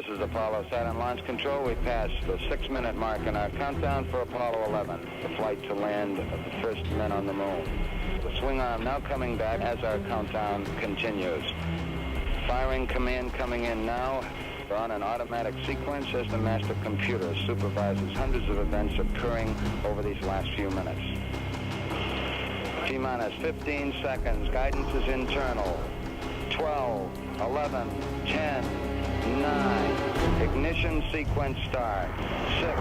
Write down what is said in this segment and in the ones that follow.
this is Apollo Saturn Launch Control. We passed the 6-minute mark in our countdown for Apollo 11, the flight to land of the first men on the moon. The swing arm now coming back as our countdown continues. Firing command coming in now. We're on an automatic sequence as the master computer supervises hundreds of events occurring over these last few minutes. T-minus 15 seconds. Guidance is internal. 12, 11, 10, 9. Ignition sequence start. 6.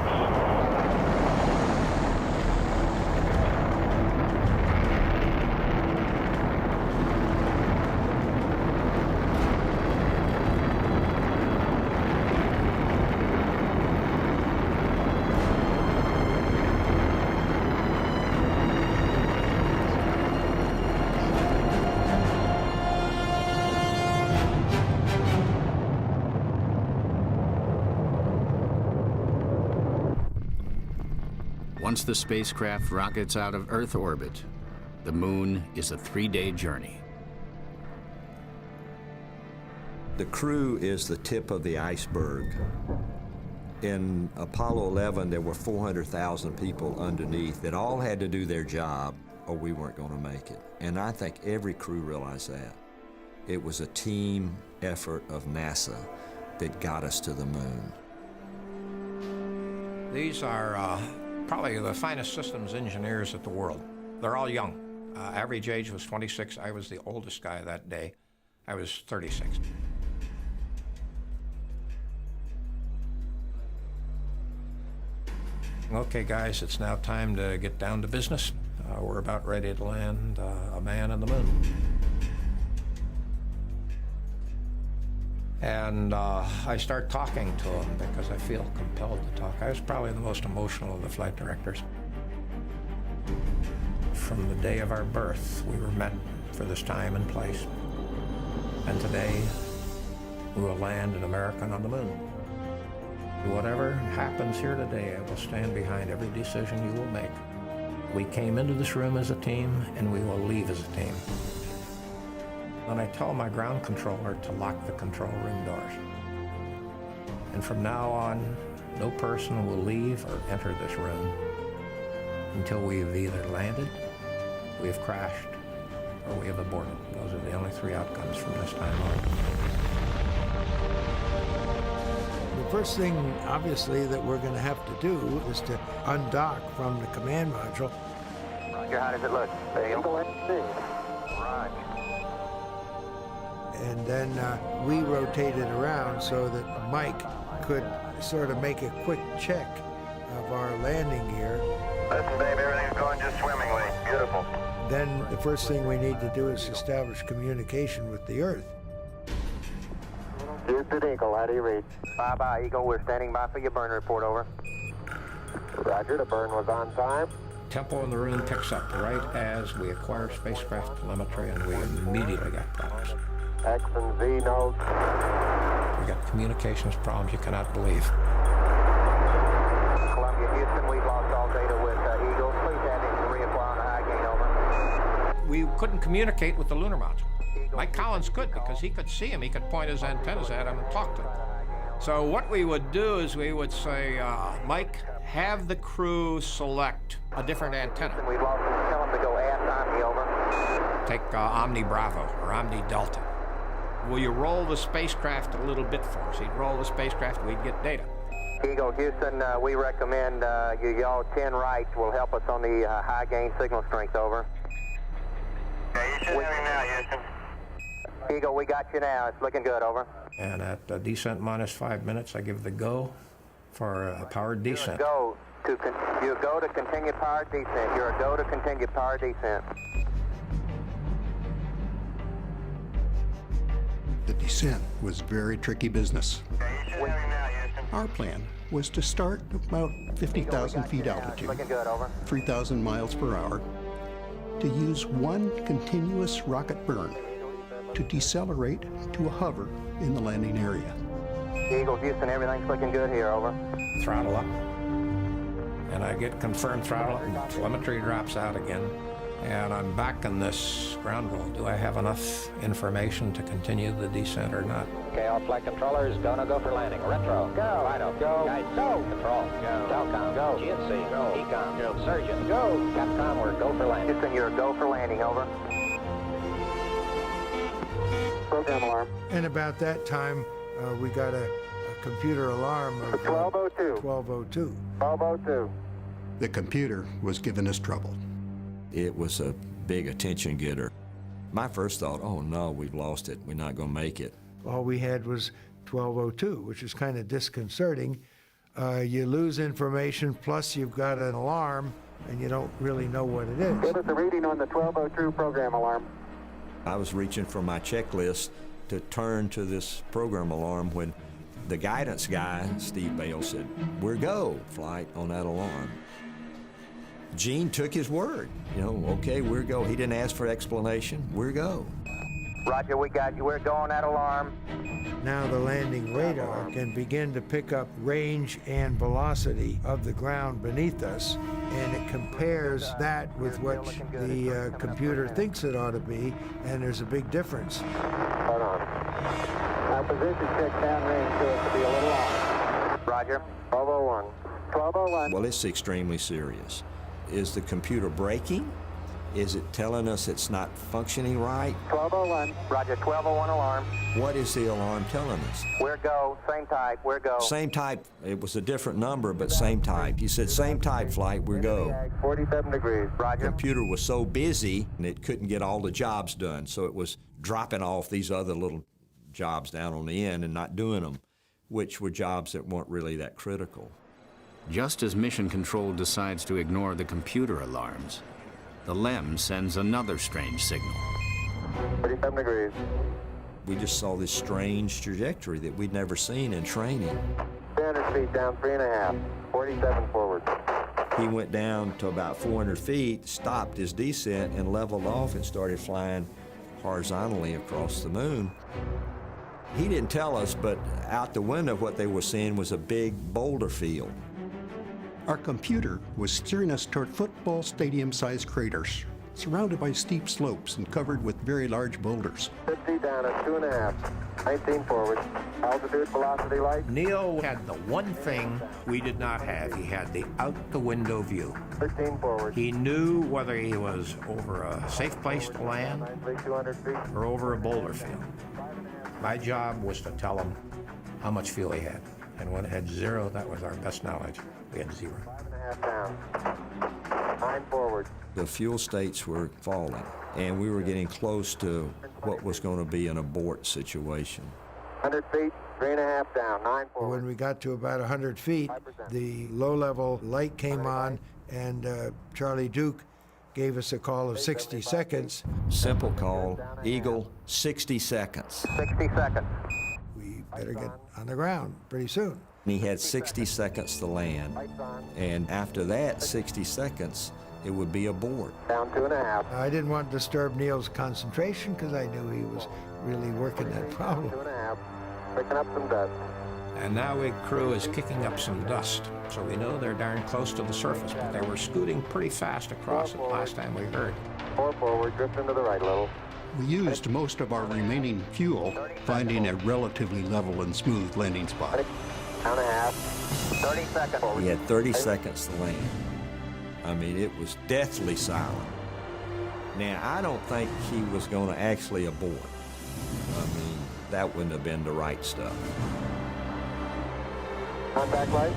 Once the spacecraft rockets out of Earth orbit, the moon is a 3-day journey. The crew is the tip of the iceberg. In Apollo 11, there were 400,000 people underneath that all had to do their job or we weren't going to make it. And I think every crew realized that. It was a team effort of NASA that got us to the moon. These are probably the finest systems engineers at the world. They're all young. Average age was 26. I was the oldest guy that day. I was 36. Okay, guys, it's now time to get down to business. We're about ready to land a man on the moon. And I start talking to him because I feel compelled to talk. I was probably the most emotional of the flight directors. From the day of our birth, we were met for this time and place. And today, we will land an American on the moon. Whatever happens here today, I will stand behind every decision you will make. We came into this room as a team, and we will leave as a team. And I tell my ground controller to lock the control room doors. And from now on, no person will leave or enter this room until we have either landed, we have crashed, or we have aborted. Those are the only 3 outcomes from this time on. The first thing, obviously, that we're going to have to do is to undock from the command module. Roger, how does it look? Go ahead and see. Roger. And then we rotated around so that Mike could sort of make a quick check of our landing gear. Listen, babe, everything's going just swimmingly. Beautiful. Then the first thing we need to do is establish communication with the Earth. Houston Eagle, how do you read? Bye-bye, Eagle. We're standing by for your burn report, over. Roger, the burn was on time. Tempo in the room picks up right as we acquire spacecraft telemetry, and we immediately got problems. X and Z notes. We got communications problems you cannot believe. Columbia, Houston, we've lost all data with Eagle. Please have him reapply on the high gain, over. We couldn't communicate with the lunar module. Mike Collins could, because he could see him. He could point his antennas at him and talk to him. So what we would do is we would say, Mike, have the crew select a different antenna. We've lost him. Tell him to go ask Omni, over. Take Omni Bravo or Omni Delta. Will you roll the spacecraft a little bit for us? He'd roll the spacecraft, we'd get data. Eagle, Houston, we recommend y'all 10 right will help us on the high gain signal strength, over. Yeah, you should have him now, Houston. Eagle, we got you now. It's looking good, over. And at descent minus 5 minutes, I give the go for a powered descent. You go to continue powered descent. You're a go to continue powered descent. The descent was very tricky business. Our plan was to start about 50,000 feet altitude, 3,000 miles per hour, to use one continuous rocket burn to decelerate to a hover in the landing area. Eagle, Houston, everything's looking good here, over. Throttle up. And I get confirmed throttle up, and telemetry drops out again. And I'm back in this ground roll. Do I have enough information to continue the descent or not? Okay, all flight controllers, go for landing. Retro, go. Rhino, go. Guide, go. Control, go. Telcom, go. GNC, go. Ecom, go. Surgeon, go. Capcom, we're go for landing. Houston, you're go for landing, over. Program alarm. And about that time, we got a computer alarm of 1202. 1202. 1202. The computer was giving us trouble. It was a big attention getter. My first thought, oh no, we've lost it. We're not going to make it. All we had was 1202, which is kind of disconcerting. You lose information, plus you've got an alarm, and you don't really know what it is. Give us a reading on the 1202 program alarm. I was reaching for my checklist to turn to this program alarm when the guidance guy, Steve Bale, said, "We're go, flight," on that alarm. Gene took his word. Okay, we're go. He didn't ask for explanation. We're go. Roger, we got you. We're go on that alarm. Now the landing radar can begin to pick up range and velocity of the ground beneath us, and it compares that with what the computer thinks it ought to be, and there's a big difference. Hold on. Our position check downrange shows to be a little off. Roger. 1201. 1201. Well, it's extremely serious. Is the computer breaking? Is it telling us it's not functioning right? 1201. Roger, 1201 alarm. What is the alarm telling us? We're go, same type, we're go. Same type. It was a different number, but same type. He said, same type, flight, we're go. 47 degrees. The Roger. computer was so busy, and it couldn't get all the jobs done, so it was dropping off these other little jobs down on the end and not doing them, which were jobs that weren't really that critical. Just as Mission Control decides to ignore the computer alarms, the LEM sends another strange signal. 47 degrees. We just saw this strange trajectory that we'd never seen in training. 300 feet down, 3.5. 47 forward. He went down to about 400 feet, stopped his descent, and leveled off and started flying horizontally across the moon. He didn't tell us, but out the window what they were seeing was a big boulder field. Our computer was steering us toward football stadium-sized craters, surrounded by steep slopes and covered with very large boulders. 50 down at 2.5. 19 forward. Altitude, velocity, light. Neil had the one thing we did not have. He had the out-the-window view. 16 forward. He knew whether he was over a safe place to land 200 feet. or over a boulder field. My job was to tell him how much fuel he had. And when it had zero, that was our best knowledge. We had zero. 5.5 down. 9 forward. The fuel states were falling, and we were getting close to what was going to be an abort situation. 100 feet, 3.5 down. 9 forward. When we got to about 100 feet, the low-level light came on, and Charlie Duke gave us a call of 60 seconds. Simple call, Eagle, 60 seconds. 60 seconds. We better get on the ground pretty soon. He had 60 seconds to land, and after that 60 seconds, it would be abort. Down 2.5. I didn't want to disturb Neil's concentration because I knew he was really working that problem. 2.5. Picking up some dust. And now a crew is kicking up some dust. So we know they're darn close to the surface, but they were scooting pretty fast across it last time we heard. 4 forward, drifting to the right a little. We used most of our remaining fuel, finding a relatively level and smooth landing spot. 1.5. 30 seconds. He had 30 seconds to land. I mean, it was deathly silent. Now, I don't think he was going to actually abort. I mean, that wouldn't have been the right stuff. Contact light.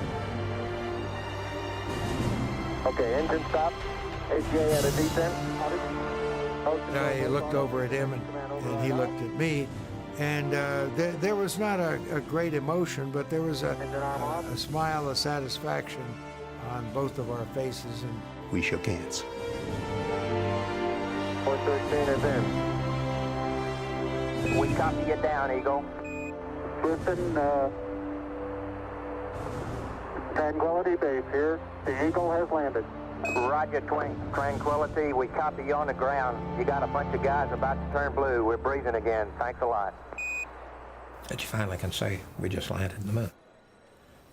Okay, engine stop. HGA at a descent. I looked over at him, and he looked at me, and there was not a great emotion, but there was a smile of satisfaction on both of our faces. And We shook hands. 413 is in. We copy you down, Eagle. Houston, Tranquility Base here. The Eagle has landed. Roger, Tranquility. We copy you on the ground. You got a bunch of guys about to turn blue. We're breathing again. Thanks a lot. That you finally can say we just landed on the moon.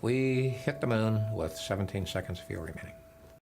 We hit the moon with 17 seconds of fuel remaining.